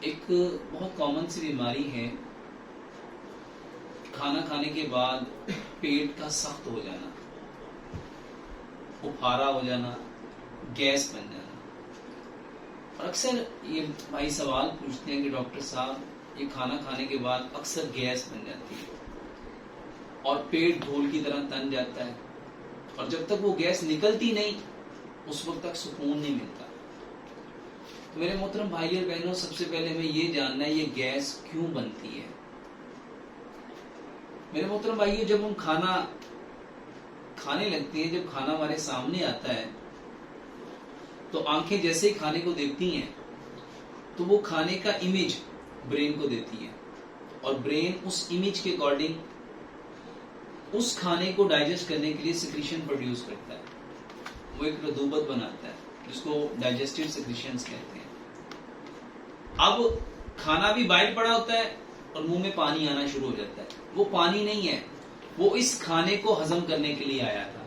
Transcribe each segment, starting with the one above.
एक बहुत कॉमन सी बीमारी है, खाना खाने के बाद पेट का सख्त हो जाना, उफारा हो जाना, गैस बन जाना। और अक्सर ये भाई सवाल पूछते हैं कि डॉक्टर साहब ये खाना खाने के बाद अक्सर गैस बन जाती है और पेट ढोल की तरह तन जाता है, और जब तक वो गैस निकलती नहीं उस वक्त तक सुकून नहीं मिलता। तो मेरे मोहतरम भाई और बहनों, सबसे पहले हमें ये जानना है ये गैस क्यों बनती है। मेरे मोहतरम भाइयों, जब हम खाना खाने लगते हैं, जब खाना हमारे सामने आता है तो आंखें जैसे ही खाने को देखती हैं तो वो खाने का इमेज ब्रेन को देती है, और ब्रेन उस इमेज के अकॉर्डिंग उस खाने को डाइजेस्ट करने के लिए सिक्रीशन प्रोड्यूस करता है। वो एक रदूबत बनाता है जिसको डाइजेस्टिव सिक्रीशंस कहते हैं। अब खाना भी बाहर पड़ा होता है और मुंह में पानी आना शुरू हो जाता है। वो पानी नहीं है, वो इस खाने को हजम करने के लिए आया था।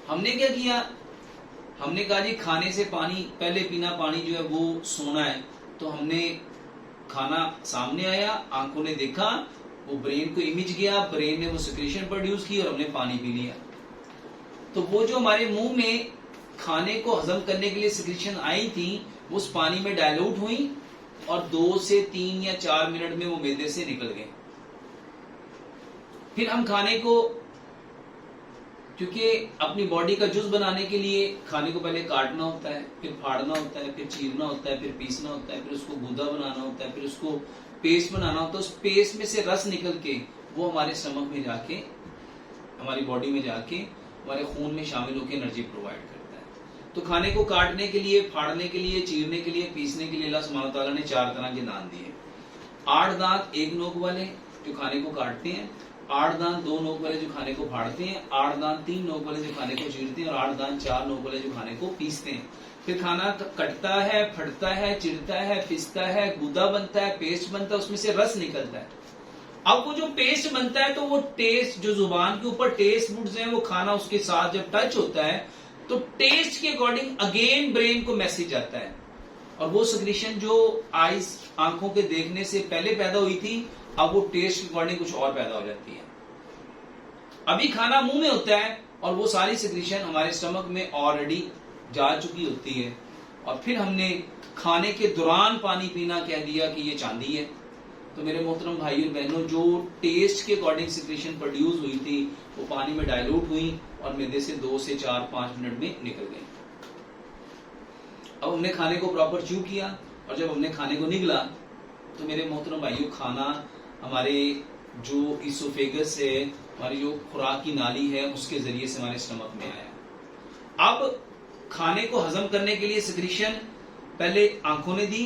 हमने क्या किया, हमने कहा जी खाने से पानी पहले पीना, पानी जो है वो सोना है। तो हमने खाना सामने आया, आंखों ने देखा, वो ब्रेन को इमेज गया, ब्रेन ने वो सिक्रीशन प्रोड्यूस की और हमने पानी पी लिया। तो वो जो हमारे मुंह में खाने को हजम करने के लिए सिक्रीशन आई थी वो उस पानी में डायल्यूट हुई और 2 से 3 या 4 मिनट में वो मैदे से निकल गए। फिर हम खाने को, क्योंकि अपनी बॉडी का जुज बनाने के लिए खाने को पहले काटना होता है, फिर फाड़ना होता है, फिर चीरना होता है, फिर पीसना होता है, फिर उसको गूदा बनाना होता है, फिर उसको पेस्ट बनाना होता है। उस पेस्ट में से रस निकल के वो हमारे स्टमक में जाके, हमारी बॉडी में जाके हमारे खून में शामिल होकर एनर्जी प्रोवाइड करता है। तो खाने को काटने के लिए, फाड़ने के लिए, चीरने के लिए, पीसने के लिए अल्लाह सुब्हानहू व तआला ने 4 तरह के दांत दिए। 8 दांत 1 नोक वाले जो खाने को काटते हैं, 8 दांत 2 नोक वाले जो खाने को फाड़ते हैं, 8 दांत 3 नोक वाले जो खाने को चीरते हैं, और 8 दांत 4 नोक वाले जो खाने को पीसते हैं। फिर खाना कटता है, फटता है, चिरता है, पिसता है, गूदा बनता है, पेस्ट बनता है, उसमें से रस निकलता है। अब वो जो पेस्ट बनता है तो वो टेस्ट, जो जुबान के ऊपर टेस्ट बुड्स हैं, वो खाना उसके साथ जब टच होता है तो टेस्ट के अकॉर्डिंग अगेन ब्रेन को मैसेज आता है, और वो सिक्रीशन जो आईज, आंखों के देखने से पहले पैदा हुई थी, अब वो टेस्ट के अकॉर्डिंग कुछ और पैदा हो जाती है। अभी खाना मुंह में होता है और वो सारी सिक्रीशन हमारे स्टमक में ऑलरेडी जा चुकी होती है, और फिर हमने खाने के दौरान पानी पीना कह दिया कि ये चांदी है। तो मेरे मोहतरम भाइयों बहनों, जो टेस्ट के अकॉर्डिंग सिक्रीशन प्रोड्यूस हुई थी वो पानी में डाइल्यूट हुई और मैदे से 2 से 4-5 मिनट में निकल गई। अब हमने खाने को प्रॉपर च्यू किया, और जब हमने खाने को निगला तो मेरे मोहतरम भाइयों, खाना हमारे जो इसोफेगस है, हमारी जो खुराक की नाली है, उसके जरिए से हमारे स्टमक में आया। अब खाने को हजम करने के लिए सिक्रीशन पहले आंखों ने दी,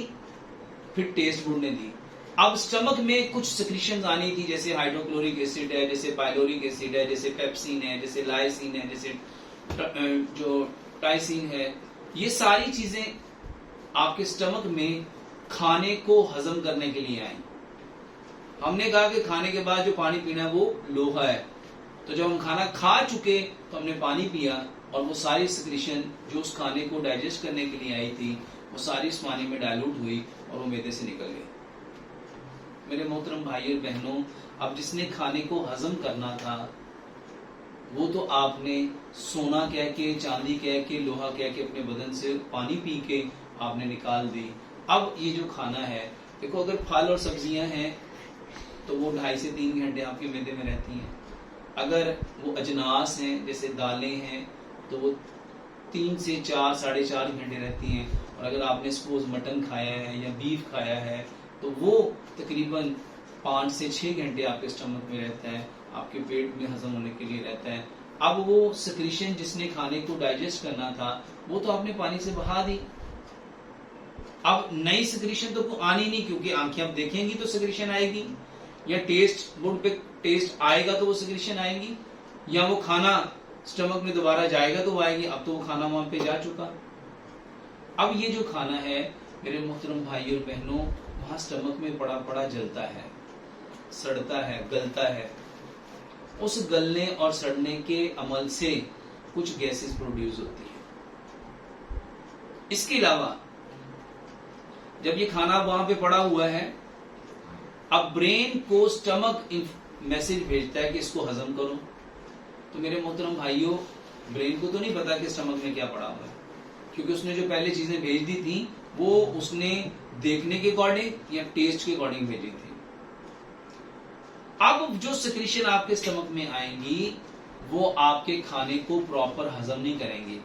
फिर टेस्ट बुड ने दी। अब स्टमक में कुछ सिक्रीशन आनी थी, जैसे हाइड्रोक्लोरिक एसिड है, जैसे पाइलोरिक एसिड है, जैसे पेप्सिन है, जैसे लाइसिन है, जैसे जो टाइसिन है। ये सारी चीजें आपके स्टमक में खाने को हजम करने के लिए आई। हमने कहा कि खाने के बाद जो पानी पीना वो लोहा है, तो जब हम खाना खा चुके तो हमने पानी पिया, और वो सारी सिक्रीशन जो उस खाने को डाइजेस्ट करने के लिए आई थी वो सारी इस पानी में डाइल्यूट हुई और वो मैदे से निकल गई। मेरे मोहतरम भाइयों बहनों, अब जिसने खाने को हजम करना था वो तो आपने सोना कह के, चांदी कह के, लोहा कह के अपने बदन से पानी पी के आपने निकाल दी। अब ये जो खाना है, देखो अगर फल और सब्जियां हैं तो वो 2.5 से 3 घंटे आपके मैदे में रहती हैं। अगर वो अजनास हैं, जैसे दालें हैं, तो वो 3 से 4, 4.5 घंटे रहती हैं। और अगर आपने सपोज मटन खाया है या बीफ खाया है तो वो तकरीबन 5 से 6 घंटे आपके स्टमक में रहता है, आपके पेट में हजम होने के लिए रहता है। अब वो सिक्रीशन जिसने खाने को डाइजेस्ट करना था वो तो आपने पानी से बहा दी। अब नई सिक्रीशन तो आनी नहीं, क्योंकि आंखें अब देखेंगी तो सिक्रीशन आएगी, या टेस्ट बुड पे टेस्ट आएगा तो वो सिक्रीशन आएगी, या वो खाना स्टमक में दोबारा जाएगा तो वो आएगी। अब तो वो खाना वहां पे जा चुका। अब ये जो खाना है मेरे मोहतरम भाइयों और बहनों, वहां स्टमक में पड़ा पड़ा जलता है, सड़ता है, गलता है। उस गलने और सड़ने के अमल से कुछ गैसेस प्रोड्यूस होती है। इसके अलावा जब ये खाना वहां पे पड़ा हुआ है, अब ब्रेन को स्टमक मैसेज भेजता है कि इसको हजम करो। तो मेरे मोहतरम भाइयों, ब्रेन को तो नहीं पता कि स्टमक में क्या पड़ा हुआ है, क्योंकि उसने जो पहले चीजें भेज दी थी वो उसने देखने के अकॉर्डिंग या टेस्ट के अकॉर्डिंग भेजी थी। अब जो सिक्रीशन आपके स्टमक में आएंगी वो आपके खाने को प्रॉपर हजम नहीं करेंगी,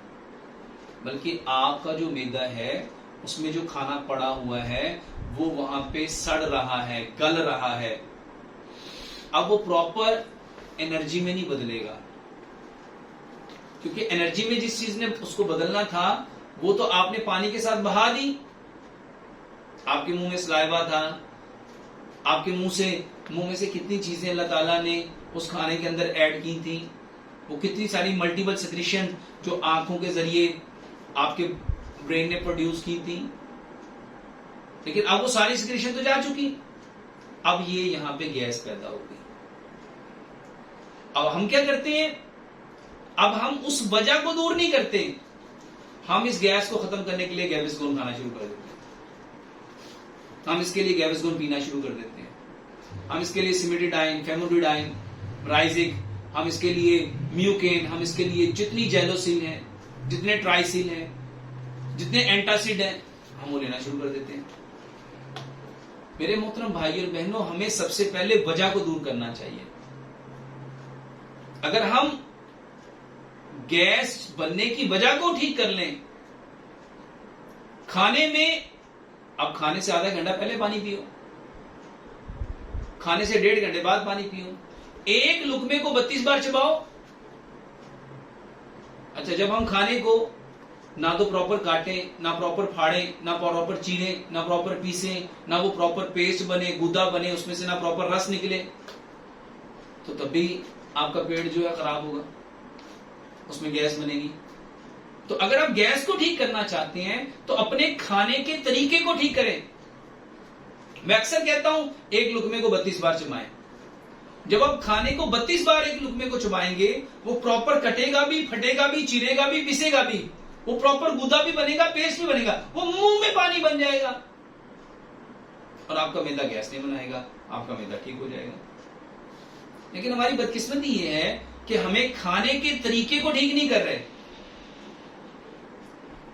बल्कि आपका जो मैदा है उसमें जो खाना पड़ा हुआ है वो वहां पे सड़ रहा है, गल रहा है। अब वो प्रॉपर एनर्जी में नहीं बदलेगा, क्योंकि एनर्जी में जिस चीज ने उसको बदलना था वो तो आपने पानी के साथ बहा दी। आपके मुंह में सलाइवा था, आपके मुंह में से कितनी चीजें अल्लाह ताला ने उस खाने के अंदर ऐड की थी, वो कितनी सारी मल्टीपल सिक्रीशन जो आंखों के जरिए आपके ब्रेन ने प्रोड्यूस की थी, लेकिन अब वो सारी सिक्रीशन तो जा चुकी। अब ये यहां पे गैस पैदा हो गई। अब हम क्या करते हैं, अब हम उस वजह को दूर नहीं करते, हम इस गैस को खत्म करने के लिए गैविस्कोन खाना शुरू कर देते हैं, हम इसके लिए गैविस्कोन पीना शुरू कर देते हैं, हम इसके लिए सिमेटिडाइन, फेमोडिडाइन, राइजिक, हम इसके लिए म्यूकेन, हम इसके लिए जितनी जेलोसिल है, जितने ट्राइसिल है, जितने एंटासिड है, हम वो लेना शुरू कर देते हैं। मेरे मोहतरम भाइयों और बहनों, हमें सबसे पहले वजह को दूर करना चाहिए। अगर हम गैस बनने की वजह को ठीक कर लें, खाने में, अब खाने से आधा घंटा पहले पानी पियो, खाने से 1.5 घंटे बाद पानी पियो, एक लुकमे को 32 बार चबाओ। अच्छा, जब हम खाने को ना तो प्रॉपर काटें, ना प्रॉपर फाड़ें, ना प्रॉपर चीरें, ना प्रॉपर पीसें, ना वो प्रॉपर पेस्ट बने, गुदा बने, उसमें से ना प्रॉपर रस निकले, तो तब भी आपका पेट जो है खराब होगा, उसमें गैस बनेगी। तो अगर आप गैस को ठीक करना चाहते हैं तो अपने खाने के तरीके को ठीक करें। मैं अक्सर कहता हूं एक लुकमे को 32 बार चबाएं। जब आप खाने को 32 बार एक लुकमे को चबाएंगे, वो प्रॉपर कटेगा भी, फटेगा भी, चिरेगा भी, पिसेगा भी, वो प्रॉपर गुदा भी बनेगा, पेस्ट भी बनेगा, वो मुंह में पानी बन जाएगा और आपका मैदा गैस नहीं बनाएगा, आपका मैदा ठीक हो जाएगा। लेकिन हमारी बदकिस्मती ये है कि हमें खाने के तरीके को ठीक नहीं कर रहे।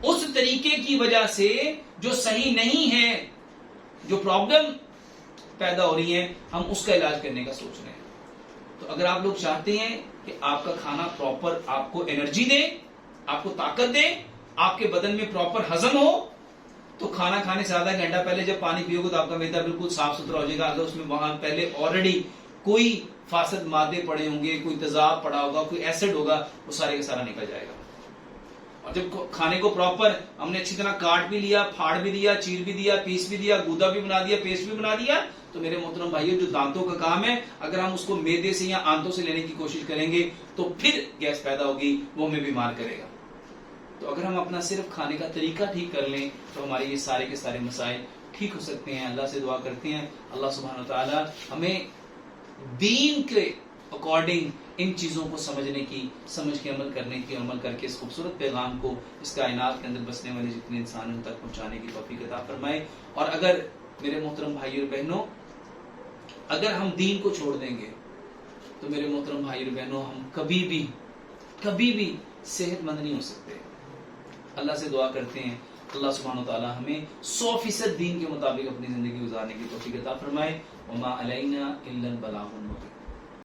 उस तरीके की वजह से जो सही नहीं है, जो प्रॉब्लम पैदा हो रही है, हम उसका इलाज करने का सोच रहे हैं। तो अगर आप लोग चाहते हैं कि आपका खाना प्रॉपर आपको एनर्जी दे, आपको ताकत दे, आपके बदन में प्रॉपर हजम हो, तो खाना खाने से आधा घंटा पहले जब पानी पियोगे तो आपका मैदा बिल्कुल साफ सुथरा हो जाएगा। अगर उसमें वहां पहले ऑलरेडी कोई फासद मादे पड़े होंगे, कोई तेजाब पड़ा होगा, कोई एसिड होगा, वो सारे का सारा निकल जाएगा। और जब खाने को प्रॉपर हमने अच्छी तरह काट भी लिया, फाड़ भी दिया, चीर भी दिया, पीस भी दिया, गूदा भी बना दिया, पेस्ट भी बना दिया, तो मेरे मोहतरम भाइयों, जो दांतों का काम है, अगर हम उसको मैदे से या आंतों से लेने की कोशिश करेंगे तो फिर गैस पैदा होगी, वो हमें बीमार करेगा। तो अगर हम अपना सिर्फ खाने का तरीका ठीक कर लें तो हमारे ये सारे के सारे मसाइल ठीक हो सकते हैं। अल्लाह से दुआ करते हैं अल्लाह सुब्हानहू व तआला हमें दीन के अकॉर्डिंग इन चीजों को समझने की, समझ के अमल करने की, अमल करके इस खूबसूरत पैगाम को इस कायनात के अंदर बसने वाले जितने इंसानों तक पहुंचाने की तौफीक अता फरमाए। और अगर मेरे मोहतरम भाइयों और बहनों, अगर हम दीन को छोड़ देंगे तो मेरे मोहतरम भाइयों और बहनों, हम कभी भी सेहतमंद नहीं हो सकते। अल्लाह से दुआ करते हैं अल्लाह सुब्हानहू व तआला हमें 100% दीन के मुताबिक अपनी जिंदगी गुजारने की तौफीक अता फरमाए। वमा अलैना इल्लल बलागुल मुबीन।